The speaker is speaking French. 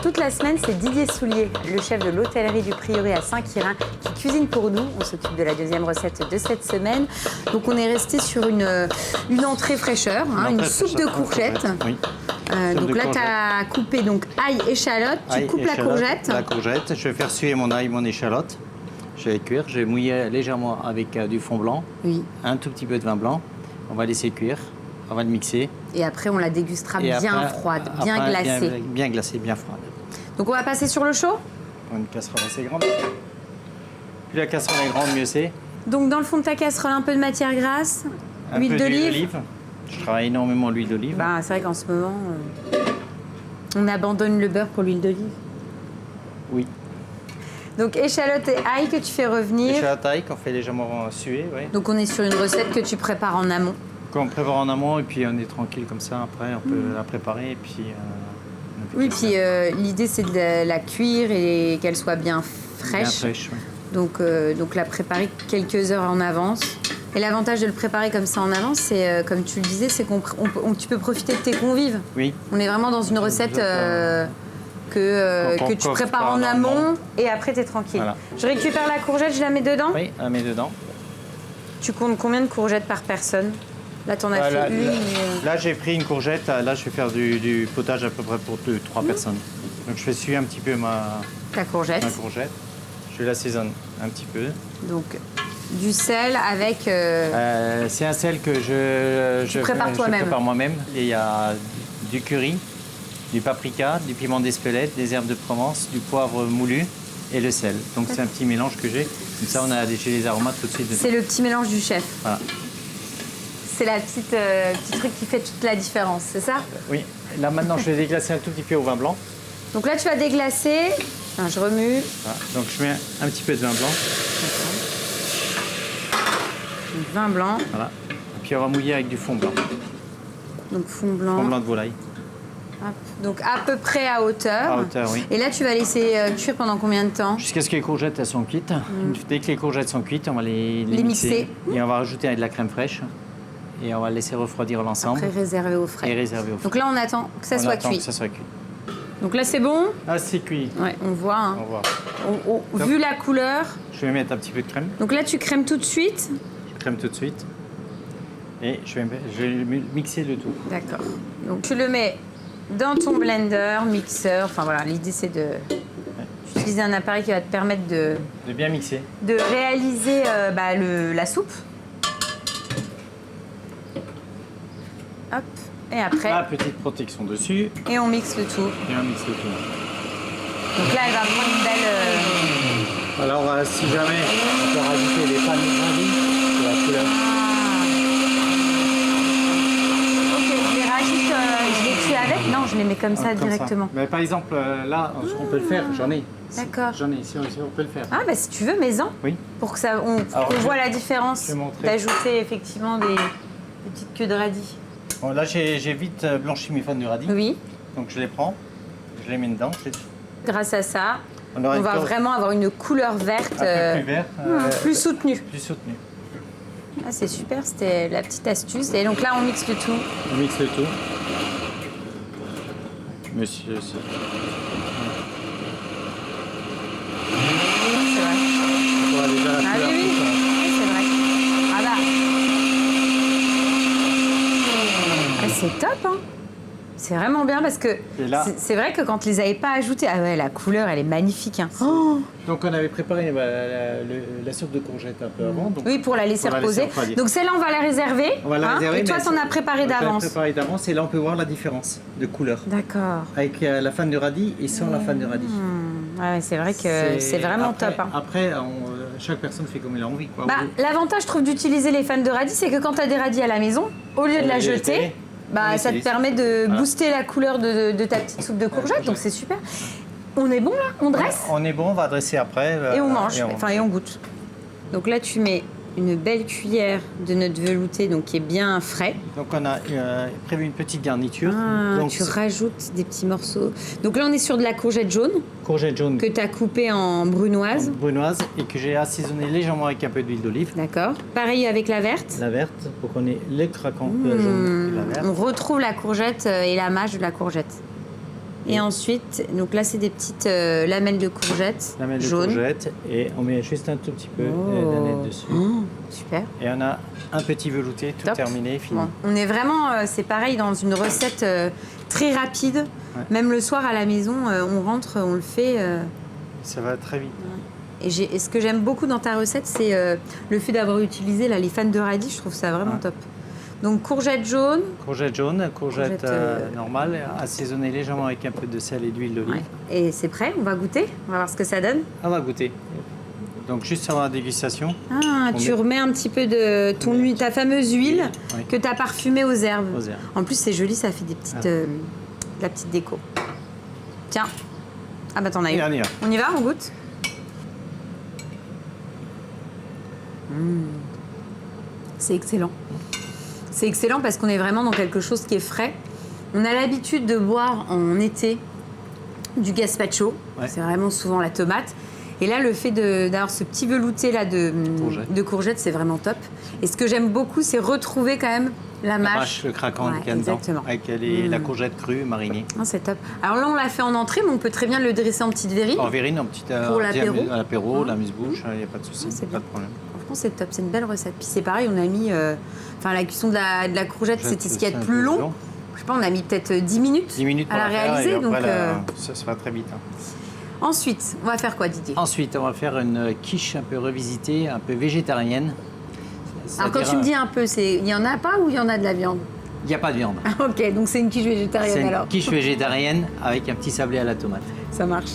Toute la semaine, c'est Didier Soulier, le chef de l'hôtellerie du Prieuré à Saint-Quirin, qui cuisine pour nous. On s'occupe de la deuxième recette de cette semaine. Donc on est resté sur une entrée fraîcheur, hein, une soupe de courgettes. Oui. Donc là, tu as coupé donc, ail, échalote, tu coupes la courgette. La courgette, je vais faire suer mon ail, mon échalote. Je vais cuire, je vais mouiller légèrement avec du fond blanc, Oui. un tout petit peu de vin blanc. On va laisser cuire, on va le mixer. Et après, on la dégustera Et bien après- froide, bien après, glacée. Bien glacée, bien froide. Donc on va passer sur le chaud. Une casserole assez grande. Plus la casserole est grande, mieux c'est. Donc dans le fond de ta casserole, un peu de matière grasse, Un huile peu d'olive. Je travaille énormément l'huile d'olive. Bah, c'est vrai qu'en ce moment, on abandonne le beurre pour l'huile d'olive. Oui. Donc échalote et ail que tu fais revenir. Échalote ail qu'on fait légèrement suer, oui. Donc on est sur une recette que tu prépares en amont. Qu'on prépare en amont et puis on est tranquille comme ça. Après, on peut la préparer et puis. On peut Oui, cuire puis ça. l'idée c'est de la cuire et qu'elle soit bien fraîche. Bien fraîche, oui. Donc la préparer quelques heures en avance. Et l'avantage de le préparer comme ça en avance, c'est comme tu le disais, c'est tu peux profiter de tes convives. Oui. On est vraiment dans une recette que tu prépares en amont et après tu es tranquille. Voilà. Je récupère la courgette, je la mets dedans. Oui, on la met dedans. Tu comptes combien de courgettes par personne? Là, t'en as Là, fait une. là, j'ai pris une courgette. Là, je vais faire du potage à peu près pour 2-3 personnes. Donc, je fais suer un petit peu Ta courgette. ma courgette. Je l'assaisonne un petit peu. Donc, du sel avec. C'est un sel que je prépares toi-même. Je prépare moi-même. Et il y a du curry, du paprika, du piment d'Espelette, des herbes de Provence, du poivre moulu et le sel. Donc, c'est un petit mélange que j'ai. Comme ça, on a déjà les aromates tout de suite dedans. C'est le petit mélange du chef. Voilà. C'est la petit truc qui fait toute la différence, c'est ça? Oui. Là, maintenant, je vais déglacer un tout petit peu au vin blanc. Donc là, tu vas déglacer. Enfin, je remue. Voilà. Donc, je mets un petit peu de vin blanc. Donc, vin blanc. Voilà. Et puis, on va mouiller avec du fond blanc. Donc fond blanc. Fond blanc de volaille. Hop. Donc à peu près à hauteur. À hauteur, oui. Et là, tu vas laisser cuire pendant combien de temps? Jusqu'à ce que les courgettes elles sont cuites. Dès que les courgettes sont cuites, on va les mixer. Et on va rajouter de la crème fraîche. Et on va laisser refroidir l'ensemble. Après, réservé au frais. Et réserver au frais. Donc là, on attend que ça On soit attend cuit. que ça soit cuit. Donc là, c'est bon? Ah, c'est cuit. Ouais, on voit. Hein. On voit. Vu la couleur. Je vais mettre un petit peu de crème. Donc là, tu crèmes tout de suite. Je crème tout de suite. Et je vais mixer le tout. D'accord. Donc tu le mets dans ton blender, mixeur. Enfin voilà, l'idée c'est d'utiliser un appareil qui va te permettre de bien mixer. réaliser la soupe. Hop. Et après, La petite protection dessus. et on mixe le tout. Et on mixe le tout. Donc là, elle va prendre une belle. Alors, si jamais, on peut rajouter des pannes de radis pour la couleur. Ok, je les rajoute, je les tue avec. Non, je les mets comme ça Comme directement. ça. Mais par exemple, là, on peut le faire. J'en ai. D'accord. J'en ai. Si on peut le faire. Ah bah si tu veux, mets-en. Oui. Pour que Alors, qu'on voit la différence je vais montrer. d'ajouter effectivement des petites queues de radis. Bon, là, j'ai vite blanchi mes fans de radis. Oui. Donc, je les prends. Je les mets dedans. Grâce à ça, On aura on une va couleur vraiment avoir une couleur verte un peu plus vert. plus soutenue. Plus soutenu. Ah, c'est super, c'était la petite astuce. Et donc là, on mixe le tout. On mixe le tout. Monsieur aussi. C'est vrai. On voit déjà la Ah couleur oui, oui. tout ça. Oui, c'est vrai. Ah bah. Ah, c'est top, hein. C'est vraiment bien parce que Et là- c'est vrai que quand ils les avaient pas ajoutés, ah ouais, la couleur, elle est magnifique. Hein. Oh. Donc on avait préparé la soupe de courgettes un peu avant. Donc Oui, pour la laisser pour la laisser reposer. refroidir. Donc celle-là, on va la réserver. on va la réserver. Et toi, mais t'en as préparé on l'a d'avance. préparé d'avance et là on peut voir la différence de couleur. D'accord. Avec la fan de radis et sans la fan de radis. Ouais, c'est vrai que c'est vraiment après, top. Hein. Après, chaque personne fait comme elle a envie. Quoi. Bah, l'avantage, je trouve, d'utiliser les fans de radis, c'est que quand tu as des radis à la maison, au lieu de la jeter, bah, ça te permet de booster la couleur de ta petite soupe de courgettes. Donc c'est super. On est bon là? On dresse? On est bon, on va dresser après. Et on mange, et on goûte. Donc là, tu mets une belle cuillère de notre velouté, donc qui est bien frais. Donc on a prévu une petite garniture. Ah, Donc, tu rajoutes des petits morceaux. Donc là, on est sur de la courgette jaune courgette jaune que tu as coupée en brunoise. brunoise et que j'ai assaisonné légèrement avec un peu d'huile d'olive. D'accord. Pareil avec la verte. La verte, pour qu'on ait le craquant de la jaune et la verte. On retrouve la courgette et la mâche de la courgette. Et ensuite, donc là, c'est des petites lamelles de courgettes Lamelles de jaunes. courgettes. Et on met juste un tout petit peu Oh. d'aneth dessus. Super. Et on a un petit velouté, tout Top. terminé, fini. Bon, on est vraiment, c'est pareil, dans une recette très rapide. Ouais. Même le soir à la maison, on rentre, on le fait. Ça va très vite. Et ce que j'aime beaucoup dans ta recette, c'est le fait d'avoir utilisé là, les fans de radis. Je trouve ça vraiment Ouais. top. Donc courgettes jaunes. Courgette jaune, courgette Courgette, normale, assaisonnée légèrement avec un peu de sel et d'huile d'olive. Ouais. Et c'est prêt, on va goûter. On va voir ce que ça donne. On va goûter. Donc juste avant la dégustation, Ah, On tu met- remets un petit peu de ta fameuse huile Oui. que tu as parfumée aux herbes. Aux herbes. En plus, c'est joli, ça fait des petites, de la petite déco. Tiens. Ah bah t'en as et une. on y va. On y va, on goûte. C'est excellent. C'est excellent parce qu'on est vraiment dans quelque chose qui est frais. On a l'habitude de boire en été du gazpacho. Ouais. C'est vraiment souvent la tomate. Et là, le fait d'avoir ce petit velouté là de courgettes, c'est vraiment top. Et ce que j'aime beaucoup, c'est retrouver quand même la La mâche. mâche, le craquant Ouais, qu'il y a dedans, exactement. avec la courgette crue marinée. Ah, c'est top. Alors là, on l'a fait en entrée, mais on peut très bien le dresser en petite verrine. En verrine, en petite Pour l'apéro. à l'apéro, Ah. la mise-bouche, il n'y a pas de souci, Ah, c'est pas bien. de problème. Franchement, c'est top, c'est une belle recette. Puis c'est pareil, on a mis. Enfin, la cuisson de la courgette, c'était ce qu'il y a de C'est un plus peu long. Je sais pas, on a mis peut-être 10 minutes, 10 minutes à pour la faire, et réaliser. après, Donc, ça se va très vite. Hein. ensuite, on va faire quoi, Didier? Ensuite, on va faire une quiche un peu revisitée, un peu végétarienne. Alors, quand tu me dis un peu, il y en a pas ou il y en a de la viande? Il n'y a pas de viande. Ah, ok, donc c'est une quiche végétarienne C'est alors. une quiche végétarienne avec un petit sablé à la tomate. Ça marche.